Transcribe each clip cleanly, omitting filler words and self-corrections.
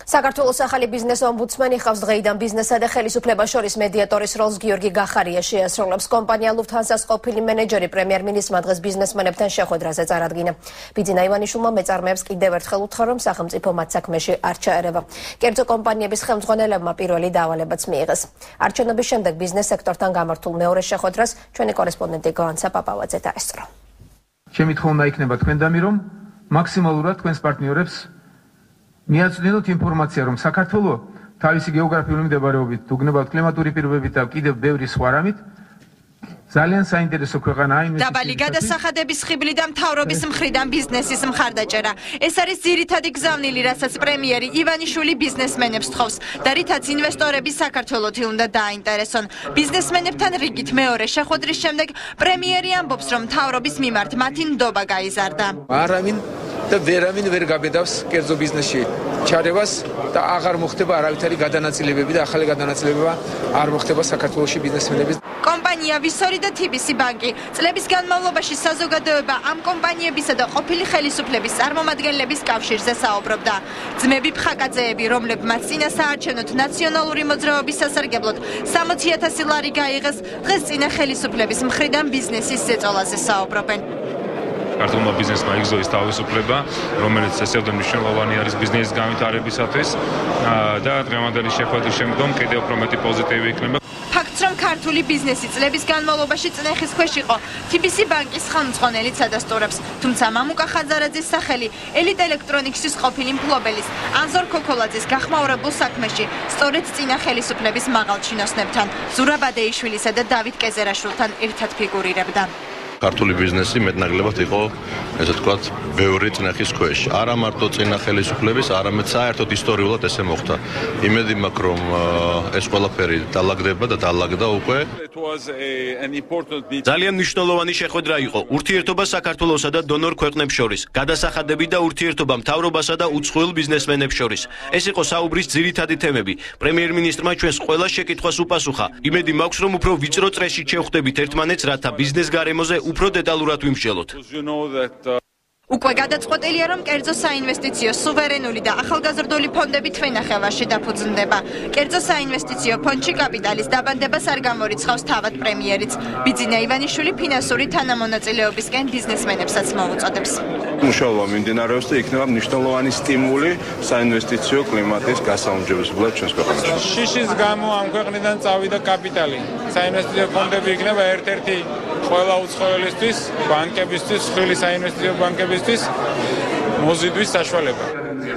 საქართველოს ახალი ბიზნეს ომბუდსმენი ხავს დღეიდან ბიზნესსა და ხელისუფლებას შორის მედიატორის როლს გიორგი გახარია შეასრულებს. კომპანია ლუფთანსას ყოფილი მენეჯერი პრემიერ-მინისტრმა დღეს ბიზნესმენებთან შეხვედრაზე წარადგინა. ბიძინა ივანიშვილმა მეწარმეებს კიდევ ერთხელ უთხრა, რომ სახელმწიფო მათ საქმეში არ ჩაერევა. კერძო კომპანიების ხელმძღვანელებმა პირველი დავალებაც მიიღეს. არჩევნების შემდეგ ბიზნეს სექტორთან გამართულ მეორე შეხვედრას ჩვენი კორესპონდენტი განცა პაპავაძე დაესწრო. ჩემი თხოვნა იქნება თქვენდამი, რომ მაქსიმალურად თქვენს პარტნიორებს მიაწვდინოთ ინფორმაცია, რომ საქართველოს თავისი გეოგრაფიული მდებარეობით, უგნებავთ კლიმატური პირობებით და კიდევ ბევრი სხვა რამით ძალიან საინტერესო ქვეყანაა ინვესტიციების. დაბალი გადასახადების ხიბლი და მთავრობის მხრიდან ბიზნესის მხარდაჭერა. ეს არის ძირითადი გზავნილი, რასაც პრემიერი ივანიშვილი ბიზნესმენებს თხოვს და რითაც ინვესტორები საქართველოთი უნდა დააინტერესონ. ბიზნესმენებთან რიგით მეორე შეხვედრის შემდეგ პრემიერი ამბობს, რომ მთავრობის მიმართ მათი ნდობა გაიზარდა. არავინ და ვერავინ ვერ გაბედავს კერძო ბიზნესში ჩარევას და აღარ მოხდება არავითარი გადანაწილებები და ახალი გადანაწილებება არ მოხდება საქართველოში ბიზნესმენების. კომპანია ვისორი და TBC ბანკი წლების განმავლობაში საზოგადოება ამ კომპანიებისა და ყოფილი ხელისუფლების წარმომადგენლების კავშირზე საუბრობდა. ძმები ფხაკაძეები, რომლებმაც წინასაარჩევნოთ ნაციონალური მოძრაობის სასარგებლოდ 60,000 ლარი გაიღეს, დღეს წინა ხელისუფლების მხრიდან ბიზნესის ზეწოლაზე საუბრობენ. ქართულმა ბიზნესმა იგზნოს თავისუფლება, რომელიც ესევ მნიშვნელოვანი არის ბიზნესის განვითარებისათვის და დღევანდელი შეხვედრის შემდგომ კიდევ უფრო მეტი პოზიტივი იქნება. ფაქტს, რომ ქართული ბიზნესი წლების განმავლობაში წნეხის ქვეშ იყო, TBC ბანკის ხელმძღვანელიც ადასტურებს. თუმცა მამუკა ხანძარაძის სახელი ელიტ ელექტრონიქსის ყოფილი მფლობელის ანზორ ქოქოლაძის გახმაურებულ საქმეში სწორედ წინა ხელისუფლების მაღალჩინოსნებთან, ზურაბ ადეიშვილისა და დავით კეზერაშვილთან ერთად ფიგურირებდა. ქართული ბიზნესი მეტნაკლებად იყო, ესე ვთქვათ, ბევრი წნეხის ქვეშ. არა მარტო წინა ხელისუფლების, არამედ საერთოდ ისტორიულად ესე მოხდა. იმედი მაქვს, რომ ეს ყველაფერი დაალაგდება და დაალაგდა უკვე. ძალიან მნიშვნელოვანი შეხვედრა იყო ურთიერთობა საქართველოსა და დონორ ქვეყნებს შორის, გადასახადები და ურთიერთობა მთავრობასა და უცხოელ ბიზნესმენებს შორის. ეს იყო საუბრის ძირითადი თემები. პრემიერ-მინისტრმა ჩვენს ყველა შეკითხვას უპასუხა. იმედი მაქვს, რომ უფრო ვიწრო წრეში შევხვდებით ერთმანეთს, რათა ბიზნეს გარემოზე უფრო დეტალურად ვიმსჯელოთ. უკვე გადაწყვეტილია, რომ კერძო საინვესტიციო სუვერენული და ახალგაზრდული ფონდები თვენახევარში დაფუძნდება. კერძო საინვესტიციო ფონდში კაპიტალის დაბანდებას არ გამორიცხავს თავად პრემიერიც. ბიძინა ივანიშვილი ფინანსური თანამონაწილეობისკენ ბიზნესმენებსაც მოუწოდებს. მუშაობა მიმდინარეობს და იქნება მნიშვნელოვანი სტიმული საინვესტიციო კლიმატის გასაუმჯობესებლად ჩვენს ქვეყანაში. შიშის გამო ამ ქვეყნიდან წავიდა კაპიტალი. საინვესტიციო ფონდები იქნება ერთ-ერთი ყველა უცხოელისთვის, ბანკებისთვის, ხილი საინვესტიციო ბანკებისთვის მოზიდვის საშუალება.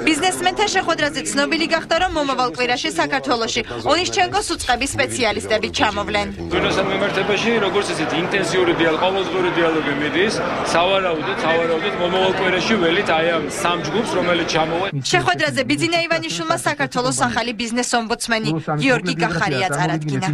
ბიზნესმენთა შეხვედრაზე ცნობილი გახდა, რომ მომავალ კვირაში საქართველოში ონისჩენკოს უწყების სპეციალისტები ჩამოვლენ. ბიზნესთან მიმართებაში, როგორც ესეთი ინტენსიური ყოველდღიური დიალოგი მიდის, სავარაუდოდ მომავალ კვირაში ველით აი ამ სამ ჯგუფს, რომელიც ჩამოვენ. შეხვედრაზე ბიძინა ივანიშვილმა საქართველოს ახალი ბიზნეს ომბუდსმენი გიორგი გახარია წარადგინა.